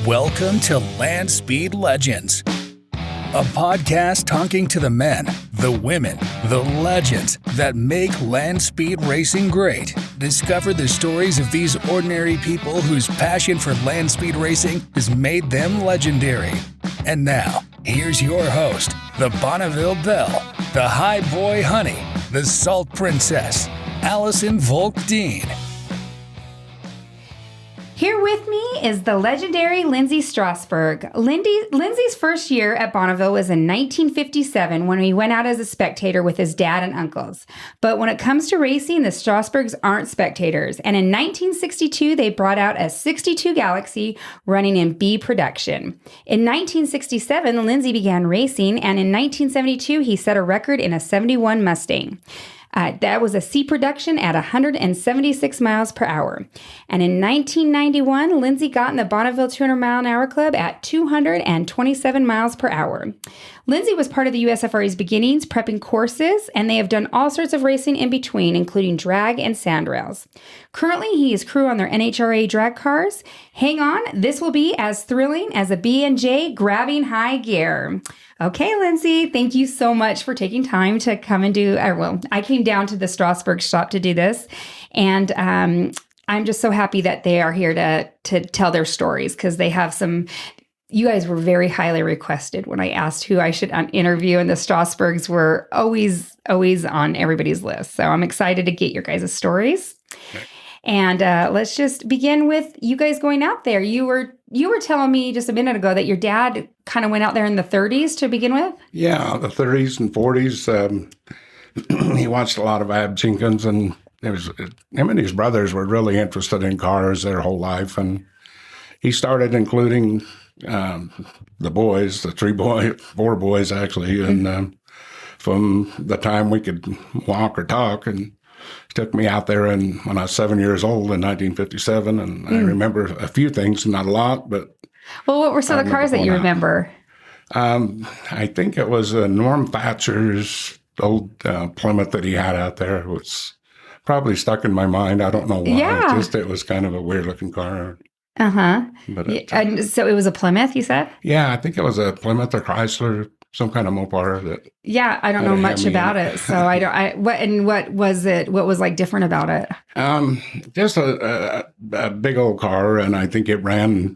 Welcome to Land Speed Legends, a podcast talking to the men, the women, the legends that make land speed racing great. Discover the stories of these ordinary people whose passion for land speed racing has made them legendary. And now, here's your host, the Bonneville Belle, the High Boy Honey, the Salt Princess, Allison Volk Dean. Here with me is the legendary Lindsay Strasburg. Lindsay's first year at Bonneville was in 1957 when he went out as a spectator with his dad and uncles. But when it comes to racing, the Strasburgs aren't spectators. And in 1962, they brought out a 62 Galaxy running in B production. In 1967, Lindsay began racing, and in 1972, he set a record in a 71 Mustang. That was a C production at 176 miles per hour. And in 1991, Lindsay got in the Bonneville 200-mile-an-hour club at 227 miles per hour. Lindsay was part of the USFRA's beginnings, prepping courses, and they have done all sorts of racing in between, including drag and sand rails. Currently, he is crew on their NHRA drag cars. Hang on, this will be as thrilling as a B&J grabbing high gear. Okay, Lindsay, thank you so much for taking time to come and do, I came down to the Strasburg shop to do this, and I'm just so happy that they are here to tell their stories, because they have some. You guys were very highly requested when I asked who I should interview, and the Strasburgs were always on everybody's list. So I'm excited to get your guys' stories. Okay. And let's just begin with you guys going out there. You were telling me just a minute ago that your dad kind of went out there in the 30s to begin with? Yeah, the 30s and 40s. He watched a lot of Ab Jenkins, and him and his brothers were really interested in cars their whole life. And he started including the boys, four boys actually, and from the time we could walk or talk, and took me out there when I was 7 years old in 1957, and I remember a few things, not a lot, but. Well, what were some of the cars that you remember? I think it was Norm Thatcher's old Plymouth that he had out there. It was probably stuck in my mind. I don't know why. Yeah. It was kind of a weird looking car. Uh-huh. But and so it was a Plymouth, you said? Yeah, I think it was a Plymouth or Chrysler, some kind of Mopar that. Yeah, I don't know much about it, so what was it? What was like different about it? Just a big old car, and I think it ran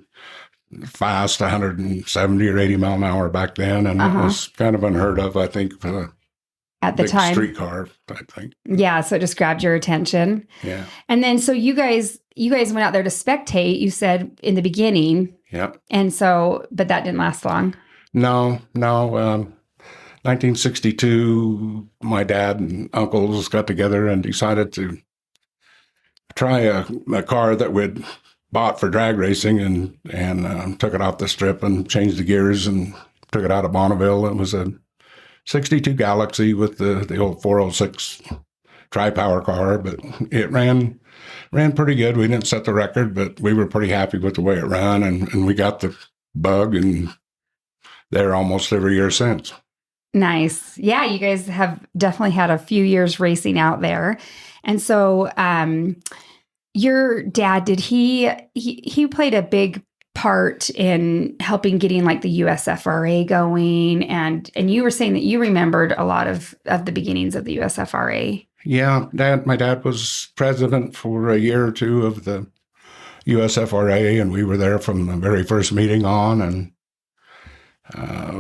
fast, 170 or 80 mile an hour back then, and it was kind of unheard of, I think, for at the big time street car type thing. Yeah, so it just grabbed your attention. Yeah, and then so you guys went out there to spectate. You said in the beginning. Yep. And so, but that didn't last long. No. 1962, my dad and uncles got together and decided to try a car that we'd bought for drag racing, and took it off the strip and changed the gears and took it out of Bonneville. It was a 62 Galaxy with the old 406 tri-power car, but it ran pretty good. We didn't set the record, but we were pretty happy with the way it ran, and we got the bug, and they're almost every year since. Nice. Yeah, you guys have definitely had a few years racing out there. And so your dad, did he played a big part in helping getting like the USFRA going, and you were saying that you remembered a lot of the beginnings of the USFRA. Yeah, my dad was president for a year or two of the USFRA, and we were there from the very first meeting on, and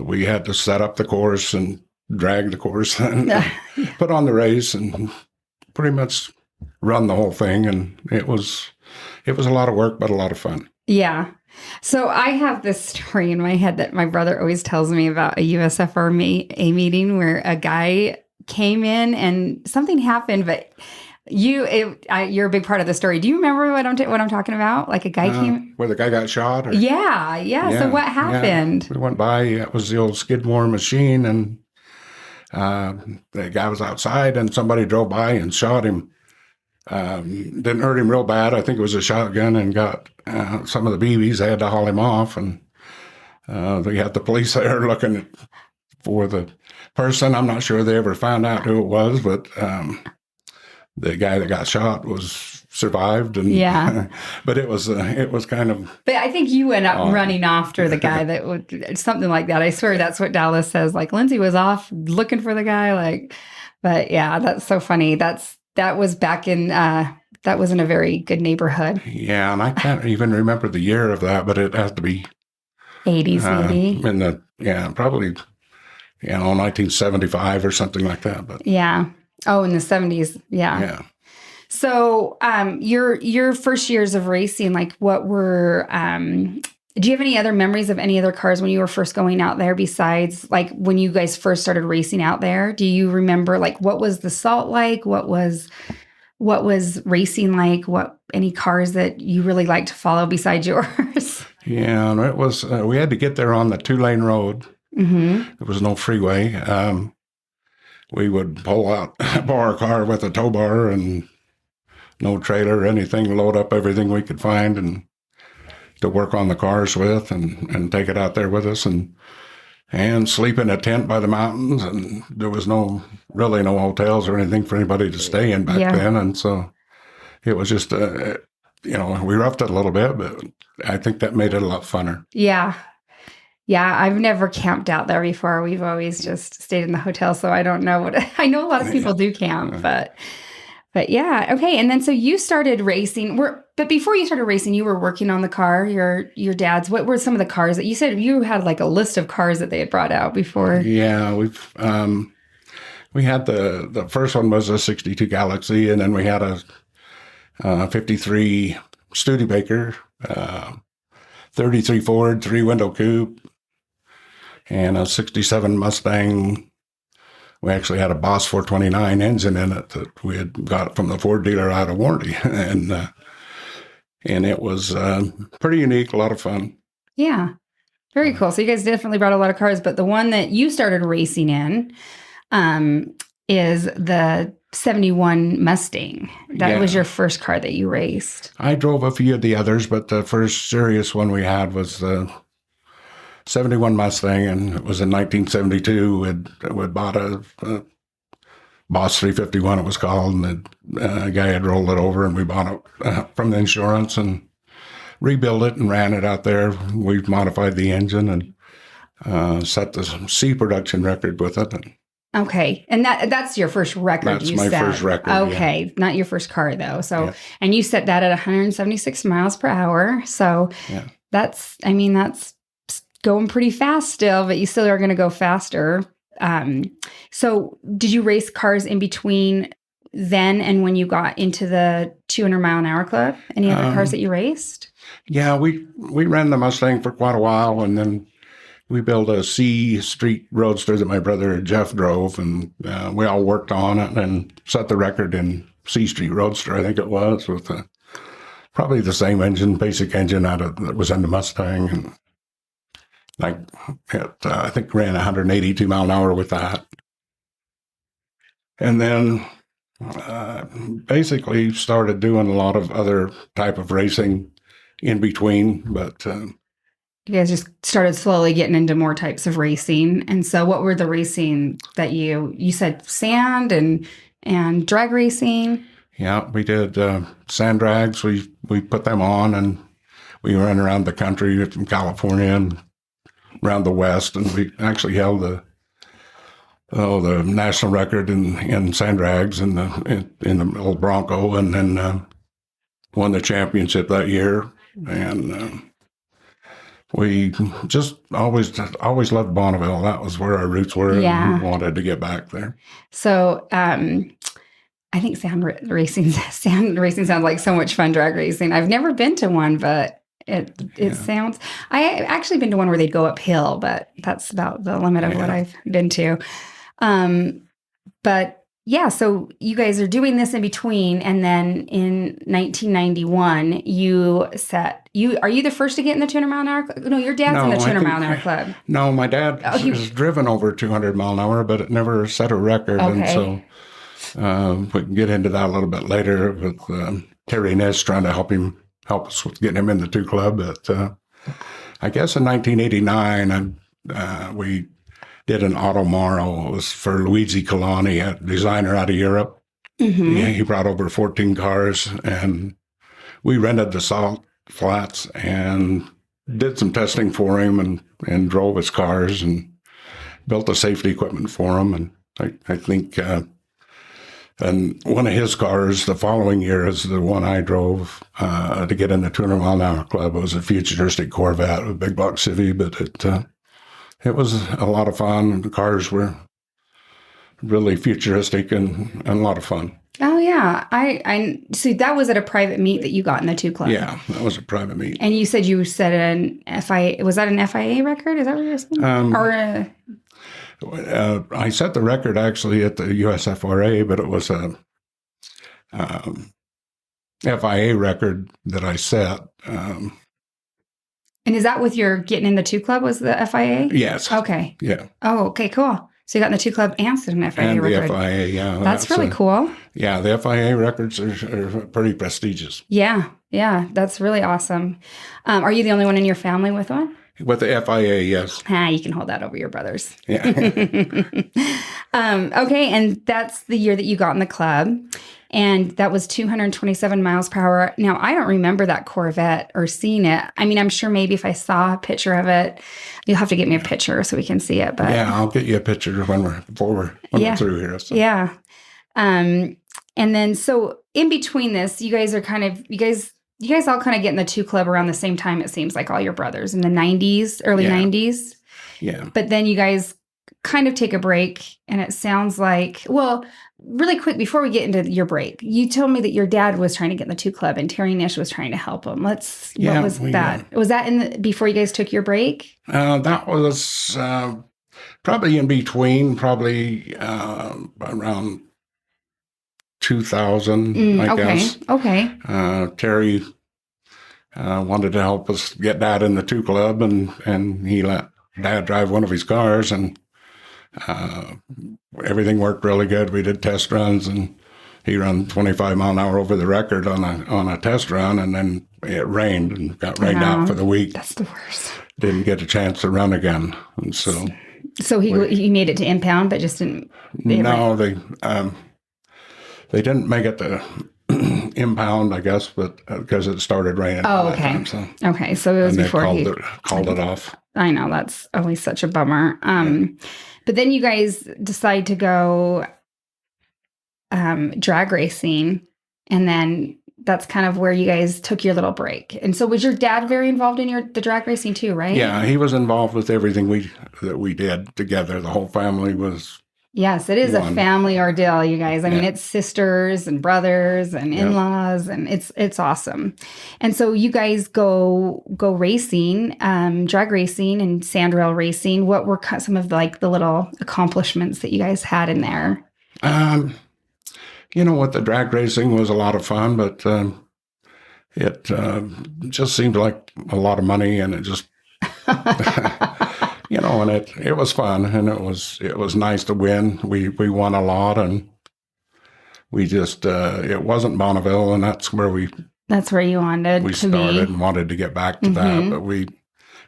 we had to set up the course and drag the course and put on the race and pretty much run the whole thing. And it was a lot of work, but a lot of fun. Yeah. So I have this story in my head that my brother always tells me about a USFRA meeting where a guy came in and something happened, but you're a big part of the story. Do you remember what I'm talking about? Like a guy came where the guy got shot? Or? Yeah. So what happened? Yeah. We went by. It was the old Skidmore machine, and the guy was outside, and somebody drove by and shot him. Didn't hurt him real bad. I think it was a shotgun, and got some of the BBs. They had to haul him off, and they had the police there looking for the person. I'm not sure they ever found out who it was, but the guy that got shot was survived. And Yeah. but it was kind of. But I think you went up running after the guy that would something like that. I swear that's what Dallas says. Like Lindsay was off looking for the guy. Like, but yeah, that's so funny. That was back in. That was in a very good neighborhood. Yeah, and I can't even remember the year of that, but it has to be 80s, maybe. Probably 1975 or something like that. But yeah. Oh, in the 70s. Yeah. Yeah. So, your first years of racing, like what were, do you have any other memories of any other cars when you were first going out there besides like when you guys first started racing out there? Do you remember like what was the salt like? What was racing like? Any cars that you really liked to follow besides yours? Yeah, and it was, we had to get there on the 2-lane road. Mm-hmm. There was no freeway. We would borrow a car with a tow bar and no trailer or anything, load up everything we could find and to work on the cars with and take it out there with us and sleep in a tent by the mountains. And there was really no hotels or anything for anybody to stay in back then. And so it was just, we roughed it a little bit, but I think that made it a lot funner. Yeah. Yeah, I've never camped out there before. We've always just stayed in the hotel, so I don't know I know a lot of people do camp, but yeah, okay. And then so you started racing. But before you started racing, you were working on the car. Your dad's. What were some of the cars that you said you had like a list of cars that they had brought out before? Yeah, we had the first one was a '62 Galaxy, and then we had a '53 Studebaker, 33 Ford 3-window coupe, and a '67 Mustang. We actually had a Boss 429 engine in it that we had got from the Ford dealer out of warranty, and it was pretty unique, a lot of fun. Yeah, very cool. So you guys definitely brought a lot of cars, but the one that you started racing in is the '71 Mustang. That was your first car that you raced. I drove a few of the others, but the first serious one we had was the '71 Mustang, and it was in 1972. We'd bought a Boss 351, it was called, and the guy had rolled it over, and we bought it from the insurance and rebuilt it and ran it out there. We modified the engine and set the C production record with it. Okay. And that's your first record you set? That's my first record, okay. Yeah. Not your first car, though. So, and you set that at 176 miles per hour. So that's going pretty fast still, but you still are going to go faster. So did you race cars in between then and when you got into the 200 mile an hour club? Any other cars that you raced? Yeah, we ran the Mustang for quite a while, and then we built a C Street Roadster that my brother Jeff drove, and we all worked on it and set the record in C Street Roadster, I think it was, with probably the same engine, basic engine that was in the Mustang, and I think ran 182 mile an hour with that. And then basically started doing a lot of other type of racing in between, but you guys just started slowly getting into more types of racing. And so what were the racing that you said sand and drag racing? Yeah, we did sand drags. We put them on, and we ran around the country from California and around the West, and we actually held the national record in sand drags in the old Bronco, and then won the championship that year. And we just always loved Bonneville. That was where our roots were. And we wanted to get back there. So I think sand racing sounds like so much fun. Drag racing. I've never been to one, but it sounds. I actually been to one where they'd go uphill, but that's about the limit of what I've been to. But yeah, so you guys are doing this in between, and then in 1991, are you the first to get in the 200 mile an hour club? No, your dad's in the 200 mile an hour club. No, my dad has driven over 200 mile an hour, but it never set a record. Okay. And so we can get into that a little bit later with Terry Ness trying to help us with getting him in the 2 club. But I guess in 1989, we did an Automaro. It was for Luigi Colani, a designer out of Europe. He brought over 14 cars, and we rented the salt flats and did some testing for him and drove his cars and built the safety equipment for him. And I think, and one of his cars the following year is the one I drove to get in the 200-mile-an-hour club. It was a futuristic Corvette, a big block Civi, but it was a lot of fun. The cars were really futuristic and a lot of fun. Oh yeah, I so that was at a private meet that you got in the 2 Club. Yeah, that was a private meet. And you said you set an FIA. Was that an FIA record? Is that what you're saying? I set the record actually at the USFRA, but it was a FIA record that I set. And is that with your getting in the 2 Club? Was the FIA? Yes. Okay. Yeah. Oh, okay, cool. So you got in the 2 Club and set an FIA and record. the FIA, yeah. That's really cool. Yeah, the FIA records are pretty prestigious. Yeah, that's really awesome. Are you the only one in your family with one? With the FIA, yes. You can hold that over your brothers. Yeah. Okay, and that's the year that you got in the club. And that was 227 miles per hour. Now, I don't remember that Corvette or seeing it. I mean, I'm sure maybe if I saw a picture of it, you'll have to get me a picture so we can see it. But yeah, I'll get you a picture when we're through here. So. Yeah. And then so in between this, you guys all kind of get in the 2 Club around the same time, it seems like, all your brothers in the 90s, early 90s. Yeah. But then you guys kind of take a break, and it sounds like, well, really quick before we get into your break, you told me that your dad was trying to get in the 2 Club and Terry Nish was trying to help him. What was that? Was that before you guys took your break? That was probably in between, around 2000, I guess. Okay. Terry wanted to help us get Dad in the 2 Club, and he let Dad drive one of his cars, and everything worked really good. We did test runs, and he ran 25 mile an hour over the record on a test run, and then it rained and got rained out for the week. That's the worst. Didn't get a chance to run again, and so he made it to impound, but just didn't. No, they didn't make it to impound, I guess, but because it started raining. Oh, okay. Time, so. Okay, so it was before he called it off. I know, that's always such a bummer. But then you guys decide to go drag racing, and then that's kind of where you guys took your little break. And so was your dad very involved in the drag racing too, right? Yeah, he was involved with everything that we did together. The whole family was. Yes, it is a family ordeal, you guys. I mean, it's sisters and brothers and in-laws, and it's awesome. And so you guys go racing, drag racing and sand rail racing. What were some of the little accomplishments that you guys had in there? The drag racing was a lot of fun, but it just seemed like a lot of money, and it just. And it was fun, and it was nice to win. We won a lot, and we just it wasn't Bonneville, and that's where you wanted to started and wanted to get back to that. But we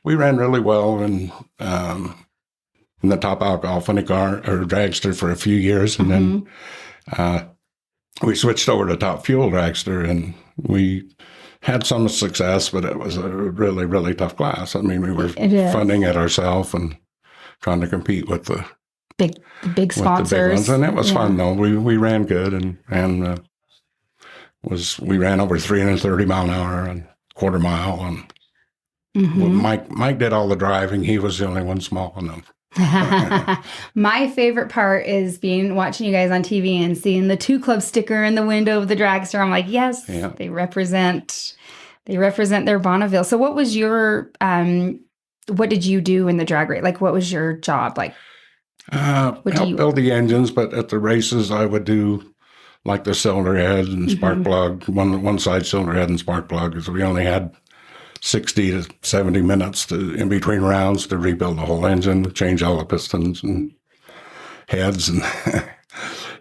ran really well in the top alcohol funny car or dragster for a few years, and then we switched over to top fuel dragster, and we had some success, but it was a really, really tough class. I mean, we were funding it ourselves and trying to compete with the big sponsors. The big ones. And it was fun, though. We ran good, and we ran over 330 mile an hour and quarter mile. And Mike did all the driving. He was the only one small enough. My favorite part is watching you guys on TV and seeing the 2 Club sticker in the window of the dragster. I'm like, yes, they represent their Bonneville. So what was your what did you do in the drag race? Like, what was your job? Like, help build the engines, but at the races I would do like the cylinder head and spark plug, one side cylinder head and spark plug, because we only had 60 to 70 minutes in between rounds to rebuild the whole engine, change all the pistons and heads,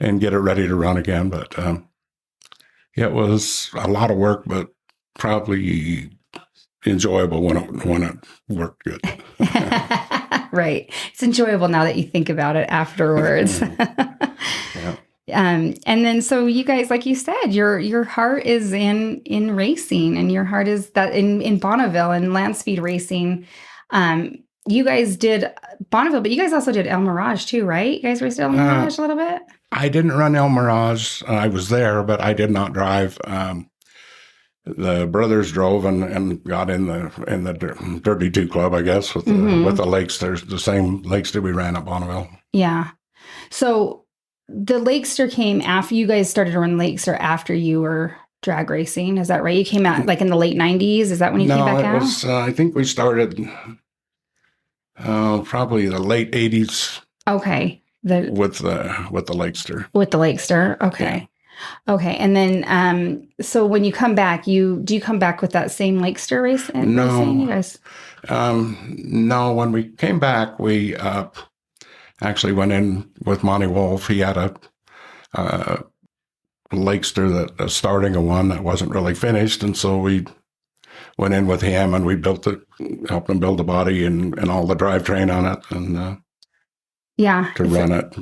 and get it ready to run again. But it was a lot of work, but probably enjoyable when it worked good. Right. It's enjoyable now that you think about it afterwards. And then, so you guys, like you said, your heart is in racing, and your heart is that in Bonneville and land speed racing. You guys did Bonneville, but you guys also did El Mirage too, right? You guys raced El Mirage a little bit? I didn't run El Mirage. I was there, but I did not drive. The brothers drove and got in the Dirty Two Club, I guess, with the lakes. There's the same lakes that we ran at Bonneville. Yeah. So the Lakester came after you guys started to run Lakester after you were drag racing. Is that right? You came out like in the late 90s. Is that when you came back out? No, it was, I think we started probably the late 80s. Okay. With the Lakester. With the Lakester. Okay. Yeah. Okay. And then, so when you come back, do you come back with that same Lakester race? No. Racing, you guys? No, when we came back, we actually went in with Monty Wolf. He had a Lakester that starting a one that wasn't really finished. And so we went in with him and we helped him build the body and all the drivetrain on it. And, to run it.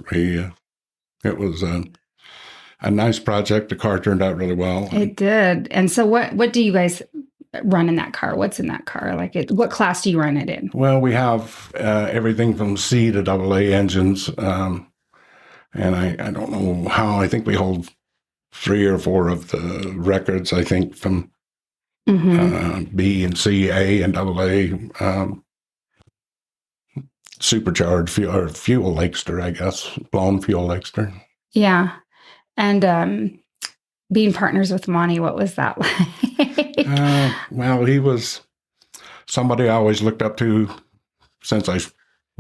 It was a nice project. The car turned out really well. It did. And so what do you guys run in that car? What's in that car? What class do you run it in? Well, we have everything from C to AA engines. And I don't know how. I think we hold 3 or 4 of the records, I think, from B and C, A and AA. Supercharged fuel Lakester, I guess. Blown fuel Lakester. Yeah. And being partners with Monty, what was that like? Well, he was somebody I always looked up to since I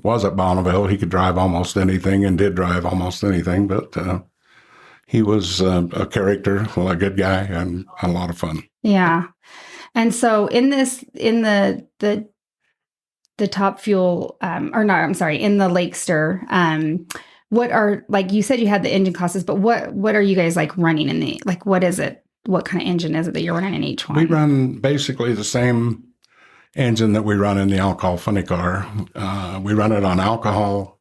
was at Bonneville. He could drive almost anything and did drive almost anything, but he was a character, a good guy, and a lot of fun. Yeah. And so in the top fuel, in the Lakester, what are, like you said, you had the engine classes, but what are you guys like running in the, like, what is it? What kind of engine is it that you're running in each one? We run basically the same engine that we run in the alcohol funny car. We run it on alcohol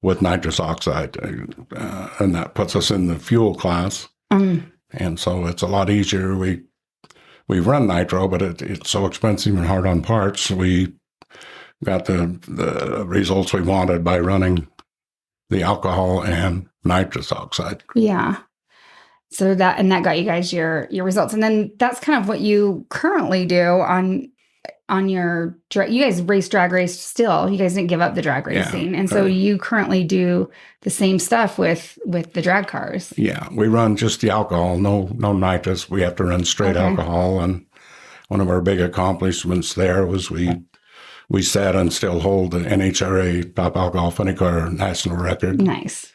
with nitrous oxide, and that puts us in the fuel class. And so it's a lot easier. We run nitro, but it's so expensive and hard on parts. We got the results we wanted by running the alcohol and nitrous oxide. Yeah. So that got you guys your results. And then that's kind of what you currently do on your you guys drag race still. You guys didn't give up the drag racing. Yeah, and so you currently do the same stuff with the drag cars. Yeah. We run just the alcohol, no nitrous. We have to run straight alcohol. And one of our big accomplishments there was we set and still hold the NHRA top alcohol funny car national record. Nice.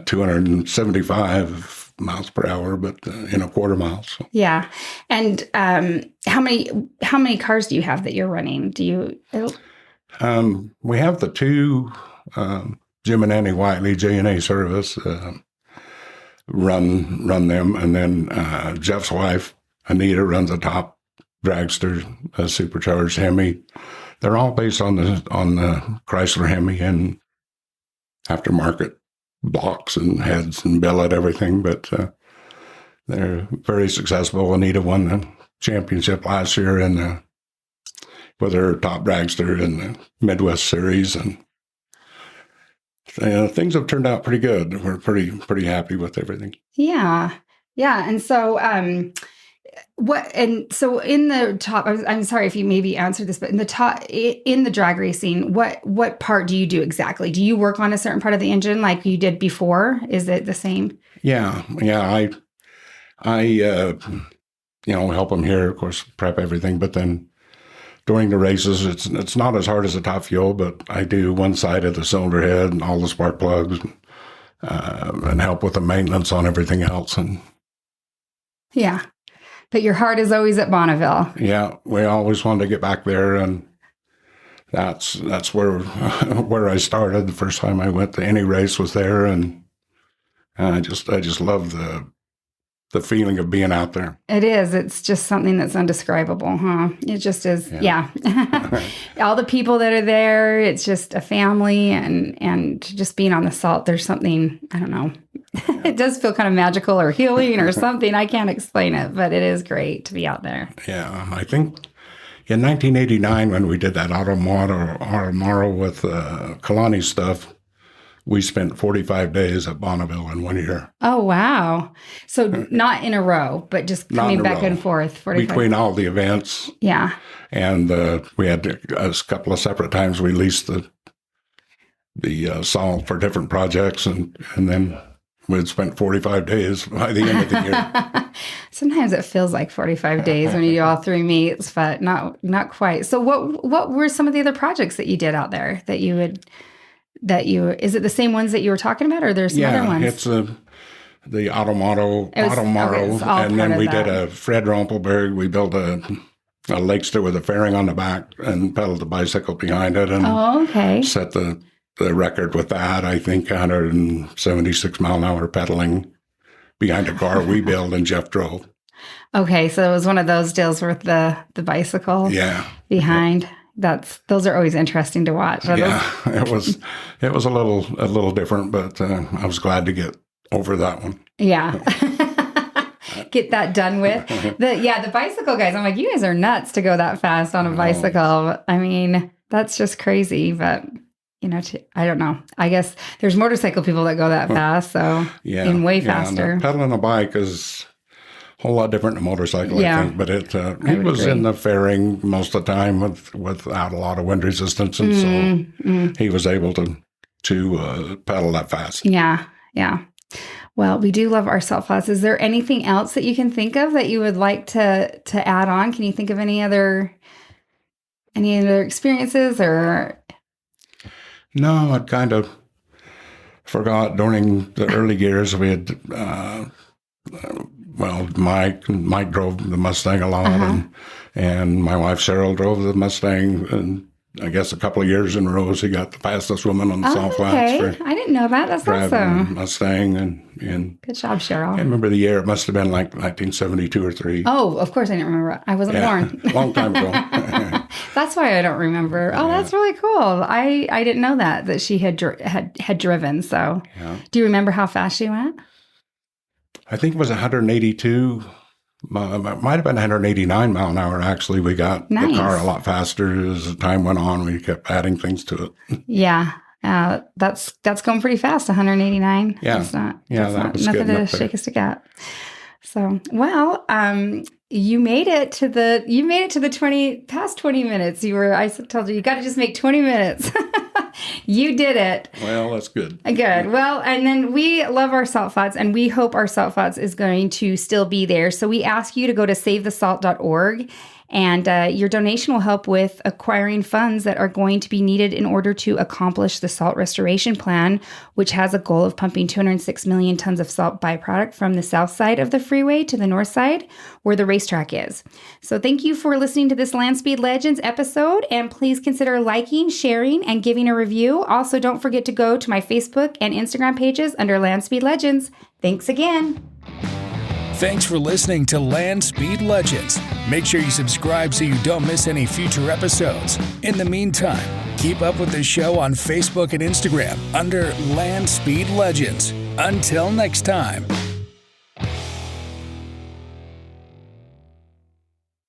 275 miles per hour, but in a quarter mile. So. Yeah. And how many cars do you have that you're running? Do you? We have the 2 Jim and Annie Whiteley J&A service run them, and then Jeff's wife Anita runs a top dragster, a supercharged Hemi. They're all based on the Chrysler Hemi and aftermarket blocks and heads and billet, everything. But they're very successful. Anita won the championship last year with her top dragster in the Midwest Series, and things have turned out pretty good. We're pretty happy with everything. Yeah, yeah, and so. So in the top, I'm sorry if you maybe answered this, but in the drag racing, what part do you do exactly? Do you work on a certain part of the engine like you did before? Is it the same? Yeah. I help them here, of course, prep everything, but then during the races, it's not as hard as a top fuel, but I do one side of the cylinder head and all the spark plugs, and help with the maintenance on everything else. And yeah. But your heart is always at Bonneville. Yeah, we always wanted to get back there, and that's where I started. The first time I went to any race was there, and I just love the feeling of being out there. It is. It's just something that's indescribable, huh? It just is. Yeah. All the people that are there, it's just a family, and just being on the salt. There's something, I don't know. It does feel kind of magical or healing or something. I can't explain it, but it is great to be out there. Yeah, I think in 1989 when we did that Automaro with Kalani stuff, we spent 45 days at Bonneville in 1 year. Oh, wow. So not in a row, but just coming back and forth. 45. Between all the events. Yeah. And we had a couple of separate times we leased the salt for different projects, and then we'd spent 45 days by the end of the year. Sometimes it feels like 45 days when you do all 3 meets, but not quite. So what were some of the other projects that you did out there is it the same ones that you were talking about, or there's some other ones? Yeah, it's the Automaro, and then we did a Fred Rumpelberg. We built a Lakester with a fairing on the back and pedaled the bicycle behind it, and set the record with that. I think 176 mile an hour pedaling behind a car we built and Jeff drove. Okay, so it was one of those deals with the bicycle behind. Yeah. Those are always interesting to watch. It was a little different, but I was glad to get over that one. Yeah. Get that done with. The bicycle guys, I'm like, you guys are nuts to go that fast on a bicycle. I mean, that's just crazy, but I don't know. I guess there's motorcycle people that go that fast, so and way faster. And pedaling a bike is a whole lot different than a motorcycle, I think. But it was in the fairing most of the time without a lot of wind resistance, and so he was able to pedal that fast. Yeah. Well, we do love our salt flats. Is there anything else that you can think of that you would like to add on? Can you think of any other experiences or? No, I kind of forgot during the early years we had, Mike drove the Mustang a lot, and my wife Cheryl drove the Mustang, and I guess a couple of years in a row she got the fastest woman on the salt flats. I didn't know that. That's awesome. Mustang and good job, Cheryl. I remember the year. It must have been like 1972 or 3. Oh, of course I didn't remember. I wasn't born. Long time ago. That's why I don't remember. Oh, that's really cool. I didn't know that she had driven. So, do you remember how fast she went? I think it was 182. Might have been 189 mile an hour. Actually, we got the car a lot faster as the time went on. We kept adding things to it. Yeah. That's going pretty fast. 189. Yeah. That's not nothing to shake a stick at. So, well, you made it to the past 20 minutes. I told you got to just make 20 minutes. You did it. Well, that's good. Good. Well, and then we love our salt flats, and we hope our salt flats is going to still be there. So we ask you to go to savethesalt.org, and your donation will help with acquiring funds that are going to be needed in order to accomplish the salt restoration plan, which has a goal of pumping 206 million tons of salt byproduct from the south side of the freeway to the north side, where the racetrack is. So thank you for listening to this Land Speed Legends episode, and please consider liking, sharing, and giving a review. Also, don't forget to go to my Facebook and Instagram pages under Land Speed Legends. Thanks again. Thanks for listening to Land Speed Legends. Make sure you subscribe so you don't miss any future episodes. In the meantime, keep up with the show on Facebook and Instagram under Land Speed Legends. Until next time.